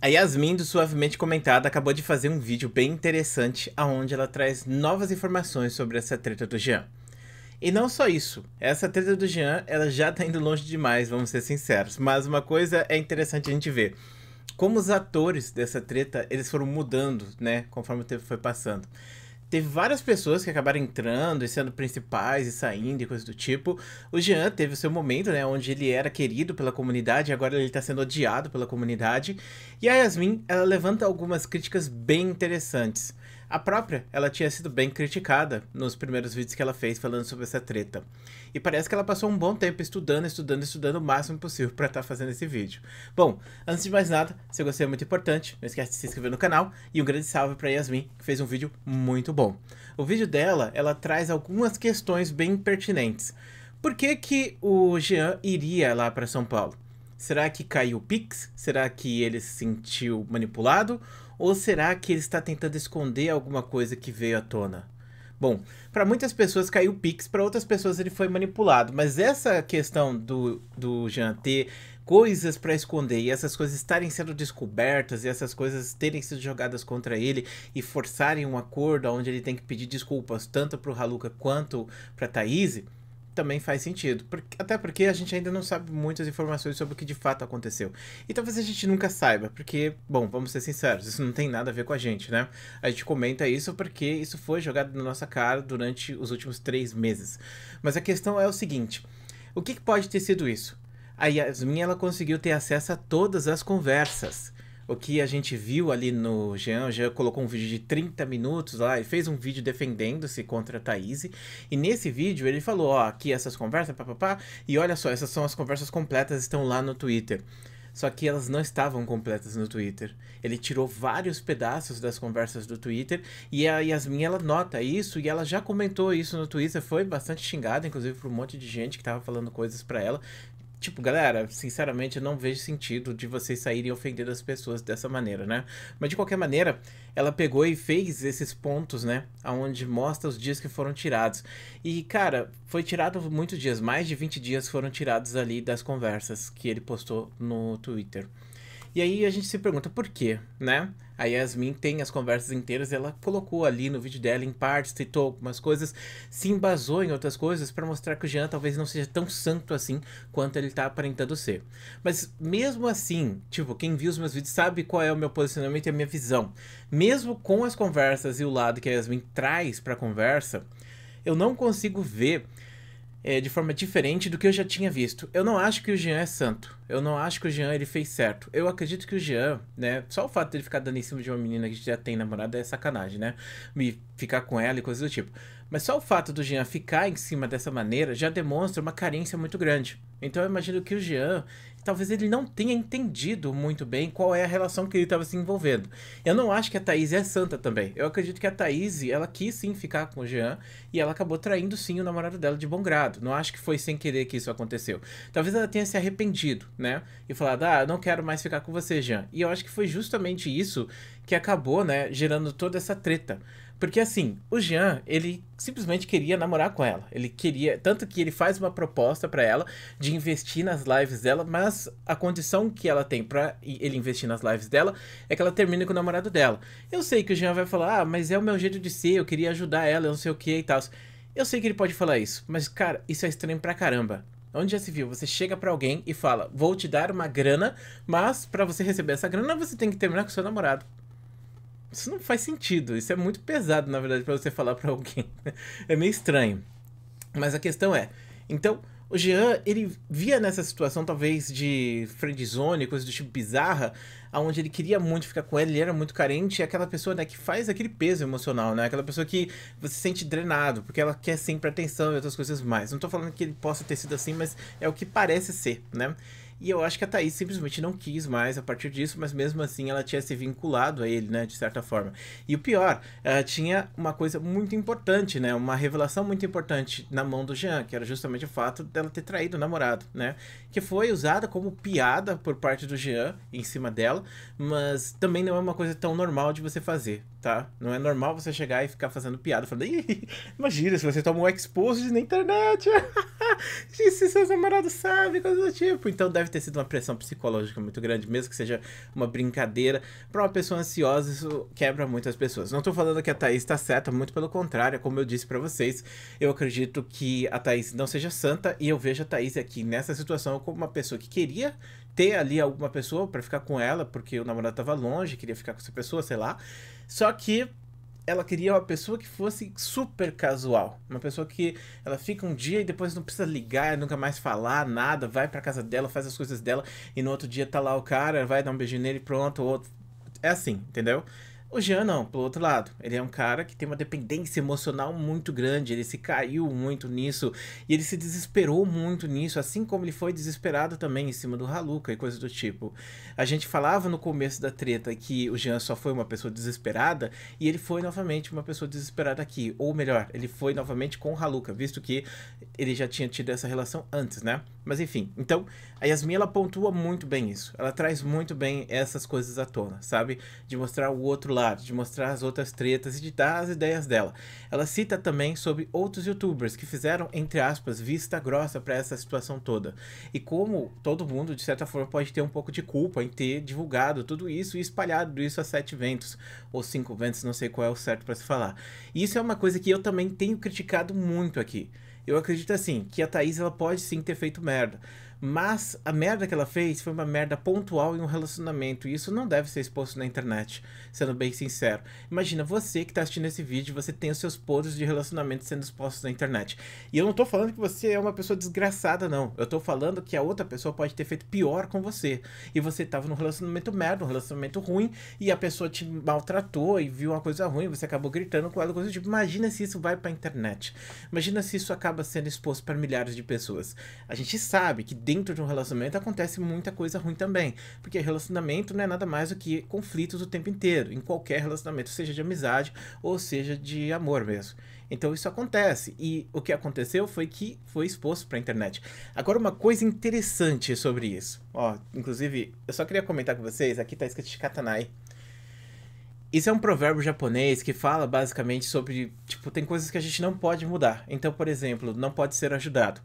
A Yasmin do Suavemente Comentada acabou de fazer um vídeo bem interessante onde ela traz novas informações sobre essa treta do Jean. E não só isso, essa treta do Jean, ela já tá indo longe demais, vamos ser sinceros. Mas uma coisa é interessante a gente ver. Como os atores dessa treta, eles foram mudando, né, conforme o tempo foi passando. Teve várias pessoas que acabaram entrando e sendo principais e saindo e coisas do tipo. O Jean teve o seu momento, né, onde ele era querido pela comunidade e agora ele tá sendo odiado pela comunidade. E a Yasmin, ela levanta algumas críticas bem interessantes. A própria, ela tinha sido bem criticada nos primeiros vídeos que ela fez falando sobre essa treta. E parece que ela passou um bom tempo estudando o máximo possível para estar fazendo esse vídeo. Bom, antes de mais nada, se você é muito importante, não esquece de se inscrever no canal e um grande salve para Yasmin, que fez um vídeo muito bom. O vídeo dela, ela traz algumas questões bem pertinentes. Por que que o Jean iria lá para São Paulo? Será que caiu o Pix? Será que ele se sentiu manipulado? Ou será que ele está tentando esconder alguma coisa que veio à tona? Bom, para muitas pessoas caiu o Pix, para outras pessoas ele foi manipulado. Mas essa questão do Jean ter coisas para esconder e essas coisas estarem sendo descobertas e essas coisas terem sido jogadas contra ele e forçarem um acordo onde ele tem que pedir desculpas tanto para o Haluca quanto para Thaís, também faz sentido. Até porque a gente ainda não sabe muitas informações sobre o que de fato aconteceu. E talvez a gente nunca saiba, porque, bom, vamos ser sinceros, isso não tem nada a ver com a gente, né? A gente comenta isso porque isso foi jogado na nossa cara durante os últimos 3 meses. Mas a questão é o seguinte, o que pode ter sido isso? A Yasmin, ela conseguiu ter acesso a todas as conversas. O que a gente viu ali no Jean, o Jean colocou um vídeo de 30 minutos lá, ele fez um vídeo defendendo-se contra a Thaís, e nesse vídeo ele falou, ó, aqui essas conversas, papapá, e olha só, essas são as conversas completas, estão lá no Twitter. Só que elas não estavam completas no Twitter. Ele tirou vários pedaços das conversas do Twitter, e a Yasmin, ela nota isso, e ela já comentou isso no Twitter, foi bastante xingada, inclusive por um monte de gente que tava falando coisas pra ela. Tipo, galera, sinceramente eu não vejo sentido de vocês saírem ofendendo as pessoas dessa maneira, né? Mas de qualquer maneira, ela pegou e fez esses pontos, né? Onde mostra os dias que foram tirados. E, cara, foi tirado muitos dias, mais de 20 dias foram tirados ali das conversas que ele postou no Twitter. E aí a gente se pergunta por quê, né? A Yasmin tem as conversas inteiras, ela colocou ali no vídeo dela em partes, citou algumas coisas, se embasou em outras coisas para mostrar que o Jean talvez não seja tão santo assim quanto ele tá aparentando ser. Mas mesmo assim, tipo, quem viu os meus vídeos sabe qual é o meu posicionamento e a minha visão. Mesmo com as conversas e o lado que a Yasmin traz pra conversa, eu não consigo ver de forma diferente do que eu já tinha visto. Eu não acho que o Jean é santo. Eu não acho que o Jean ele fez certo. Eu acredito que o Jean, né, só o fato dele ficar dando em cima de uma menina que já tem namorada é sacanagem, né? Me ficar com ela e coisas do tipo. Mas só o fato do Jean ficar em cima dessa maneira já demonstra uma carência muito grande. Então eu imagino que o Jean, talvez ele não tenha entendido muito bem qual é a relação que ele estava se envolvendo. Eu não acho que a Thaís é santa também. Eu acredito que a Thaís, ela quis sim ficar com o Jean e ela acabou traindo sim o namorado dela de bom grado. Não acho que foi sem querer que isso aconteceu. Talvez ela tenha se arrependido, né? E falado, ah, eu não quero mais ficar com você, Jean. E eu acho que foi justamente isso que acabou, né, gerando toda essa treta. Porque assim, o Jean, ele simplesmente queria namorar com ela. Ele queria, tanto que ele faz uma proposta pra ela de investir nas lives dela, mas a condição que ela tem pra ele investir nas lives dela é que ela termine com o namorado dela. Eu sei que o Jean vai falar, ah, mas é o meu jeito de ser, eu queria ajudar ela, eu não sei o que e tal. Eu sei que ele pode falar isso, mas cara, isso é estranho pra caramba. Onde já se viu? Você chega pra alguém e fala, vou te dar uma grana, mas pra você receber essa grana você tem que terminar com seu namorado. Isso não faz sentido, isso é muito pesado, na verdade, pra você falar pra alguém. É meio estranho. Mas a questão é, então, o Jean, ele via nessa situação, talvez, de friendzone, coisa do tipo bizarra, onde ele queria muito ficar com ela, ele era muito carente, e aquela pessoa, né, que faz aquele peso emocional, né, aquela pessoa que você se sente drenado, porque ela quer sempre atenção e outras coisas mais. Não tô falando que ele possa ter sido assim, mas é o que parece ser, né. E eu acho que a Thaís simplesmente não quis mais a partir disso, mas mesmo assim ela tinha se vinculado a ele, né, de certa forma. E o pior, ela tinha uma coisa muito importante, né, uma revelação muito importante na mão do Jean, que era justamente o fato dela ter traído o namorado, né, que foi usada como piada por parte do Jean em cima dela, mas também não é uma coisa tão normal de você fazer. tá? Não é normal você chegar e ficar fazendo piada, falando, ih, imagina se você toma um exposed na internet, e se seus namorados sabem, coisa do tipo. Então deve ter sido uma pressão psicológica muito grande, mesmo que seja uma brincadeira. Pra uma pessoa ansiosa, isso quebra muitas pessoas. Não tô falando que a Thaís tá certa, muito pelo contrário, como eu disse pra vocês, eu acredito que a Thaís não seja santa, e eu vejo a Thaís aqui nessa situação como uma pessoa que queria ter ali alguma pessoa pra ficar com ela, porque o namorado tava longe, queria ficar com essa pessoa, sei lá. Só que ela queria uma pessoa que fosse super casual. Uma pessoa que ela fica um dia e depois não precisa ligar, nunca mais falar nada, vai pra casa dela, faz as coisas dela, e no outro dia tá lá o cara, vai dar um beijinho nele e pronto, o outro. É assim, entendeu? O Jean não, pelo outro lado, ele é um cara que tem uma dependência emocional muito grande, ele se caiu muito nisso, e ele se desesperou muito nisso, assim como ele foi desesperado também em cima do Haluka e coisa do tipo. A gente falava no começo da treta que o Jean só foi uma pessoa desesperada, e ele foi novamente uma pessoa desesperada aqui, ou melhor, ele foi novamente com o Haluka, visto que ele já tinha tido essa relação antes, né? Mas enfim, então a Yasmin ela pontua muito bem isso, ela traz muito bem essas coisas à tona, sabe? De mostrar o outro lado, de mostrar as outras tretas e de dar as ideias dela. Ela cita também sobre outros youtubers que fizeram, entre aspas, vista grossa para essa situação toda. E como todo mundo, de certa forma, pode ter um pouco de culpa em ter divulgado tudo isso e espalhado isso a 7 ventos, ou 5 ventos, não sei qual é o certo para se falar. E isso é uma coisa que eu também tenho criticado muito aqui. Eu acredito assim, que a Thaís ela pode sim ter feito merda, mas a merda que ela fez foi uma merda pontual em um relacionamento, e isso não deve ser exposto na internet, sendo bem sincero. Imagina, você que tá assistindo esse vídeo, você tem os seus podres de relacionamento sendo expostos na internet. E eu não tô falando que você é uma pessoa desgraçada, não. Eu tô falando que a outra pessoa pode ter feito pior com você. E você tava num relacionamento merda, um relacionamento ruim, e a pessoa te maltratou e viu uma coisa ruim, você acabou gritando com ela, coisa do tipo. Imagina se isso vai pra internet. Imagina se isso acaba sendo exposto para milhares de pessoas. A gente sabe que dentro de um relacionamento acontece muita coisa ruim também, porque relacionamento não é nada mais do que conflitos o tempo inteiro, em qualquer relacionamento, seja de amizade ou seja de amor mesmo. Então isso acontece, e o que aconteceu foi que foi exposto para a internet. Agora uma coisa interessante sobre isso, ó, inclusive eu só queria comentar com vocês, aqui tá escrito Shikatanai. Isso é um provérbio japonês que fala basicamente sobre, tipo, tem coisas que a gente não pode mudar. Então, por exemplo, não pode ser ajudado.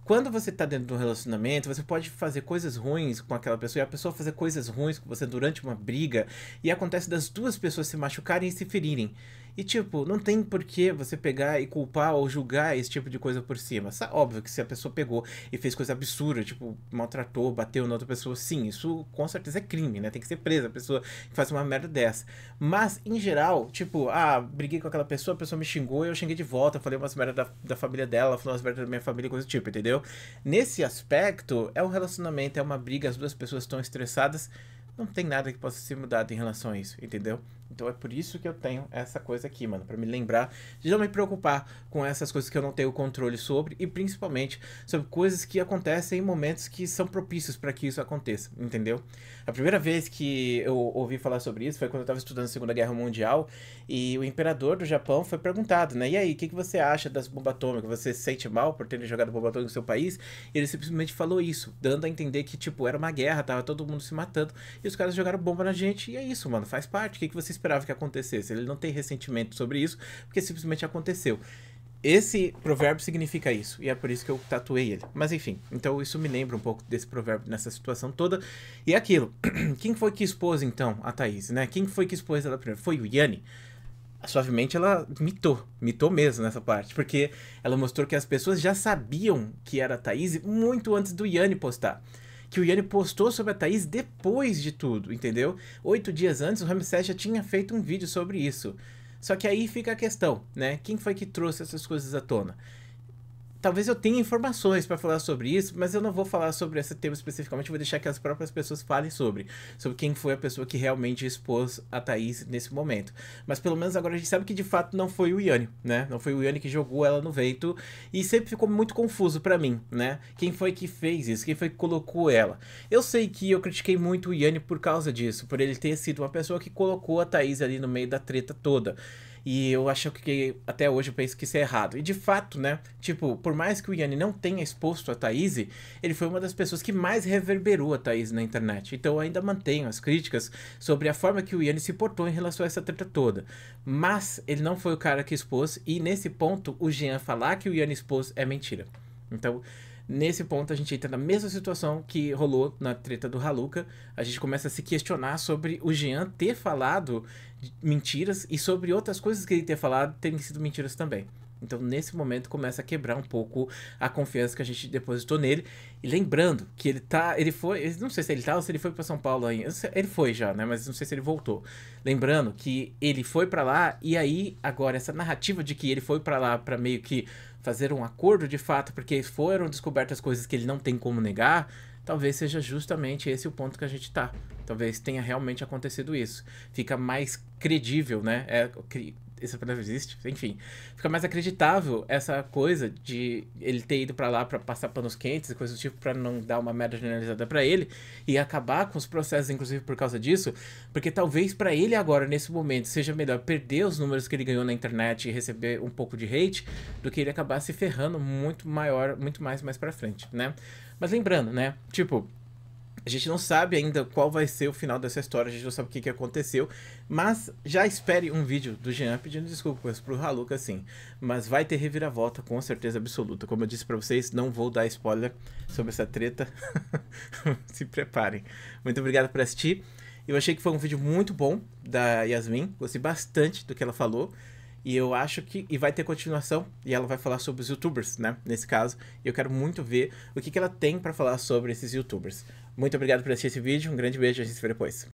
Quando você tá dentro de um relacionamento, você pode fazer coisas ruins com aquela pessoa, e a pessoa fazer coisas ruins com você durante uma briga, e acontece das duas pessoas se machucarem e se ferirem. E tipo, não tem por que você pegar e culpar ou julgar esse tipo de coisa por cima. Óbvio que se a pessoa pegou e fez coisa absurda, tipo, maltratou, bateu na outra pessoa, sim, isso com certeza é crime, né? Tem que ser presa a pessoa que faz uma merda dessa. Mas, em geral, tipo, briguei com aquela pessoa, a pessoa me xingou e eu xinguei de volta, falei umas merda da família dela, falei umas merda da minha família, coisa do tipo, entendeu? Nesse aspecto, é um relacionamento, é uma briga, as duas pessoas estão estressadas, não tem nada que possa ser mudado em relação a isso, entendeu? Então é por isso que eu tenho essa coisa aqui, mano, pra me lembrar de não me preocupar com essas coisas que eu não tenho controle sobre, e principalmente sobre coisas que acontecem em momentos que são propícios para que isso aconteça, entendeu? A primeira vez que eu ouvi falar sobre isso foi quando eu tava estudando a Segunda Guerra Mundial, e o imperador do Japão foi perguntado, né, e aí, o que você acha das bombas atômicas? Você se sente mal por terem jogado bomba atômica no seu país? E ele simplesmente falou isso, dando a entender que, tipo, era uma guerra, tava todo mundo se matando, e os caras jogaram bomba na gente, e é isso, mano, faz parte. O que você esperava que acontecesse? Ele não tem ressentimento sobre isso, porque simplesmente aconteceu. Esse provérbio significa isso, e é por isso que eu tatuei ele. Mas enfim, então isso me lembra um pouco desse provérbio nessa situação toda. E é aquilo, quem foi que expôs então a Thaís, né? Quem foi que expôs ela primeiro? Foi o Yanni? Suavemente ela mitou mesmo nessa parte, porque ela mostrou que as pessoas já sabiam que era a Thaís muito antes do Yanni postar. Que o Yanni postou sobre a Thaís depois de tudo, entendeu? 8 dias antes o Ramsés já tinha feito um vídeo sobre isso. Só que aí fica a questão, né? Quem foi que trouxe essas coisas à tona? Talvez eu tenha informações para falar sobre isso, mas eu não vou falar sobre esse tema especificamente, vou deixar que as próprias pessoas falem sobre quem foi a pessoa que realmente expôs a Thaís nesse momento. Mas pelo menos agora a gente sabe que de fato não foi o Yanni, né? Não foi o Yanni que jogou ela no vento, e sempre ficou muito confuso para mim, né? Quem foi que fez isso? Quem foi que colocou ela? Eu sei que eu critiquei muito o Yanni por causa disso, por ele ter sido uma pessoa que colocou a Thaís ali no meio da treta toda. E eu acho que até hoje eu penso que isso é errado. E de fato, né? Tipo, por mais que o Yanni não tenha exposto a Thaís, ele foi uma das pessoas que mais reverberou a Thaís na internet. Então eu ainda mantenho as críticas sobre a forma que o Yanni se portou em relação a essa treta toda. Mas ele não foi o cara que expôs, e nesse ponto o Jean falar que o Yanni expôs é mentira. Então, nesse ponto a gente entra na mesma situação que rolou na treta do Haluca. A gente começa a se questionar sobre o Jean ter falado mentiras e sobre outras coisas que ele ter falado terem sido mentiras também. Então, nesse momento, começa a quebrar um pouco a confiança que a gente depositou nele. E lembrando que ele foi, não sei se ele tá ou se ele foi para São Paulo ainda. Ele foi já, né? Mas não sei se ele voltou. Lembrando que ele foi para lá, e aí, agora, essa narrativa de que ele foi para lá para meio que fazer um acordo de fato, porque foram descobertas coisas que ele não tem como negar, talvez seja justamente esse o ponto que a gente tá. Talvez tenha realmente acontecido isso. Fica mais credível, né? Essa palavra existe? Enfim, fica mais acreditável essa coisa de ele ter ido pra lá pra passar panos quentes e coisas do tipo, pra não dar uma merda generalizada pra ele e acabar com os processos, inclusive por causa disso, porque talvez pra ele agora, nesse momento, seja melhor perder os números que ele ganhou na internet e receber um pouco de hate, do que ele acabar se ferrando muito mais pra frente, né? Mas lembrando, né, tipo, a gente não sabe ainda qual vai ser o final dessa história, a gente não sabe o que aconteceu, mas já espere um vídeo do Jean pedindo desculpas pro Haluca, sim. Mas vai ter reviravolta, com certeza absoluta. Como eu disse pra vocês, não vou dar spoiler sobre essa treta. Se preparem. Muito obrigado por assistir. Eu achei que foi um vídeo muito bom da Yasmin, gostei bastante do que ela falou. E eu acho que vai ter continuação, e ela vai falar sobre os youtubers, né, nesse caso. E eu quero muito ver o que ela tem pra falar sobre esses youtubers. Muito obrigado por assistir esse vídeo, um grande beijo, a gente se vê depois.